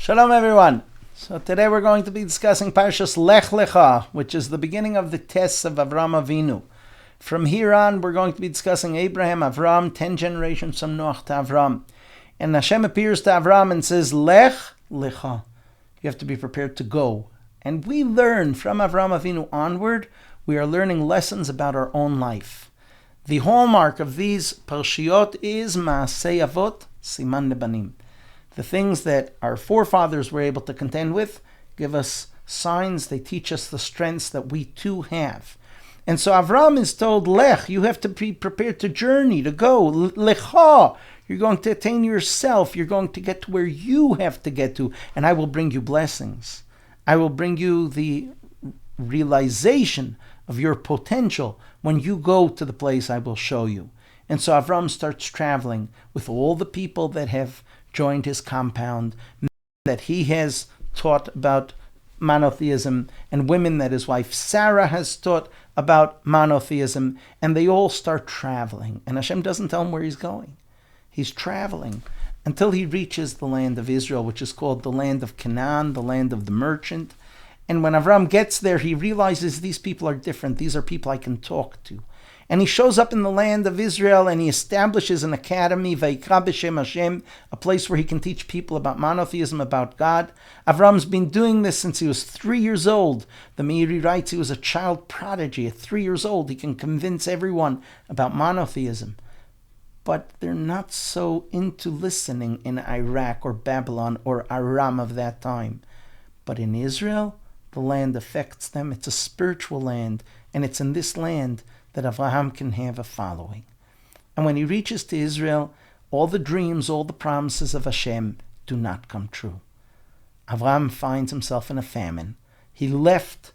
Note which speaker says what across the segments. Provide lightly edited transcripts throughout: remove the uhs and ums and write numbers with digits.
Speaker 1: Shalom everyone. So today we're going to be discussing Parsha's Lecha, which is the beginning of the tests of Avram Avinu. From here on, we're going to be discussing Abraham, Avram, 10 generations from Noach to Avram. And Hashem appears to Avram and says, Lech, Lecha. You have to be prepared to go. And we learn from Avram Avinu onward, we are learning lessons about our own life. The hallmark of these Parshiot is Maasei Avot, Siman Lebanim. The things that our forefathers were able to contend with give us signs, they teach us the strengths that we too have. And so Avram is told, Lech, you have to be prepared to journey, to go. Lecha, you're going to attain yourself, you're going to get to where you have to get to, and I will bring you blessings. I will bring you the realization of your potential when you go to the place I will show you. And so Avram starts traveling with all the people that have joined his compound, that he has taught about monotheism, and women that his wife Sarah has taught about monotheism, and they all start traveling. And Hashem doesn't tell him where he's going. He's traveling until he reaches the land of Israel, which is called the land of Canaan, the land of the merchant. And when Avram gets there, he realizes these people are different. These are people I can talk to. And he shows up in the land of Israel and he establishes an academy, Vayikra B'Shem Hashem, a place where he can teach people about monotheism, about God. Avram's been doing this since he was 3 years old. The Meiri writes he was a child prodigy. At 3 years old, he can convince everyone about monotheism. But they're not so into listening in Iraq or Babylon or Aram of that time. But in Israel, the land affects them. It's a spiritual land, and it's in this land that Avraham can have a following. And when he reaches to Israel, all the dreams, all the promises of Hashem do not come true. Avraham finds himself in a famine. He left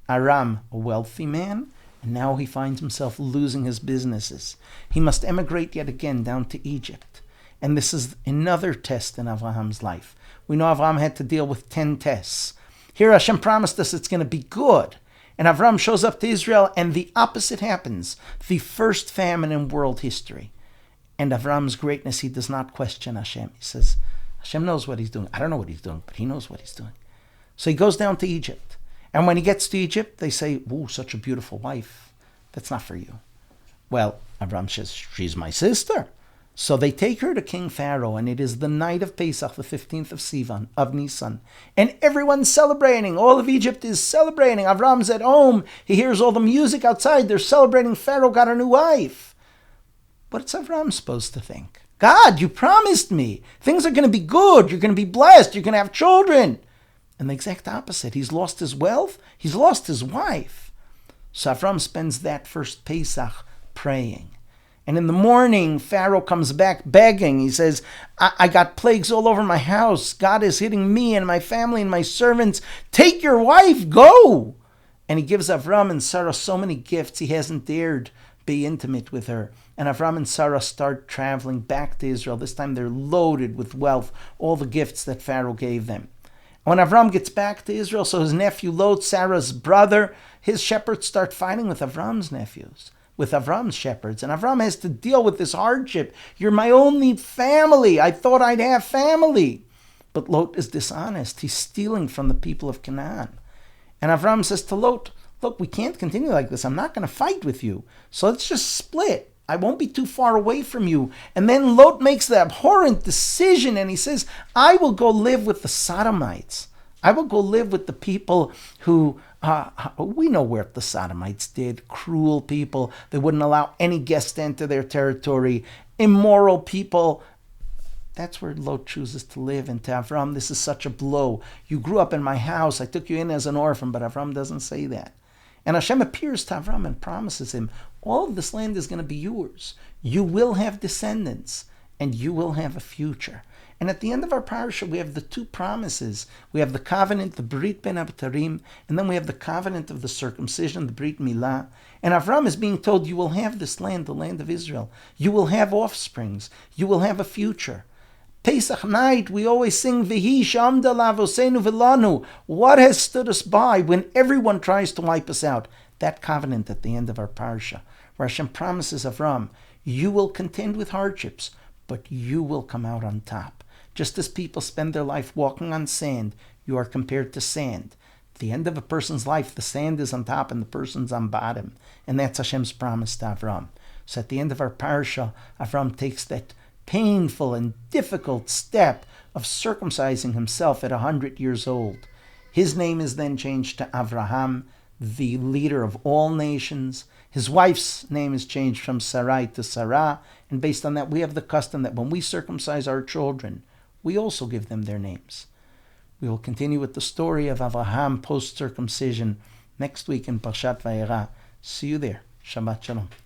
Speaker 1: Aram, a wealthy man, and now he finds himself losing his businesses. He must emigrate yet again down to Egypt. And this is another test in Avraham's life. We know Avraham had to deal with 10 tests. Here Hashem promised us it's going to be good. And Avram shows up to Israel, and the opposite happens. The first famine in world history. And Avram's greatness, he does not question Hashem. He says, Hashem knows what he's doing. I don't know what he's doing, but he knows what he's doing. So he goes down to Egypt. And when he gets to Egypt, they say, ooh, such a beautiful wife. That's not for you. Well, Avram says, she's my sister. So they take her to King Pharaoh, and it is the night of Pesach, the 15th of Sivan, of Nisan. And everyone's celebrating. All of Egypt is celebrating. Avram's at home. He hears all the music outside. They're celebrating. Pharaoh got a new wife. What's Avram supposed to think? God, you promised me. Things are going to be good. You're going to be blessed. You're going to have children. And the exact opposite. He's lost his wealth. He's lost his wife. So Avram spends that first Pesach praying. And in the morning, Pharaoh comes back begging. He says, I got plagues all over my house. God is hitting me and my family and my servants. Take your wife, go. And he gives Avram and Sarah so many gifts, he hasn't dared be intimate with her. And Avram and Sarah start traveling back to Israel. This time they're loaded with wealth, all the gifts that Pharaoh gave them. When Avram gets back to Israel, so his nephew Lot, Sarah's brother, his shepherds start fighting with Avram's nephews, with Avram's shepherds. And Avram has to deal with this hardship. You're my only family. I thought I'd have family. But Lot is dishonest. He's stealing from the people of Canaan. And Avram says to Lot, look, we can't continue like this. I'm not going to fight with you. So let's just split. I won't be too far away from you. And then Lot makes the abhorrent decision and he says, I will go live with the Sodomites. I will go live with the people who, we know where the Sodomites did. Cruel people. They wouldn't allow any guest to enter their territory. Immoral people. That's where Lot chooses to live. And to Avram, this is such a blow. You grew up in my house. I took you in as an orphan, but Avram doesn't say that. And Hashem appears to Avram and promises him, all of this land is going to be yours. You will have descendants, and you will have a future. And at the end of our parsha, we have the two promises. We have the covenant, the Brit Ben Abtarim, and then we have the covenant of the circumcision, the Brit Milah. And Avram is being told, you will have this land, the land of Israel. You will have offsprings. You will have a future. Pesach night, we always sing, V'hi shamda lavosenu v'lanu. What has stood us by when everyone tries to wipe us out? That covenant at the end of our parsha, where Hashem promises Avram, you will contend with hardships, but you will come out on top. Just as people spend their life walking on sand, you are compared to sand. At the end of a person's life, the sand is on top and the person's on bottom. And that's Hashem's promise to Avram. So at the end of our Parsha, Avram takes that painful and difficult step of circumcising himself at 100 years old. His name is then changed to Avraham, the leader of all nations. His wife's name is changed from Sarai to Sarah. And based on that, we have the custom that when we circumcise our children, we also give them their names. We will continue with the story of Avraham post-circumcision next week in Parshat Vayera. See you there. Shabbat Shalom.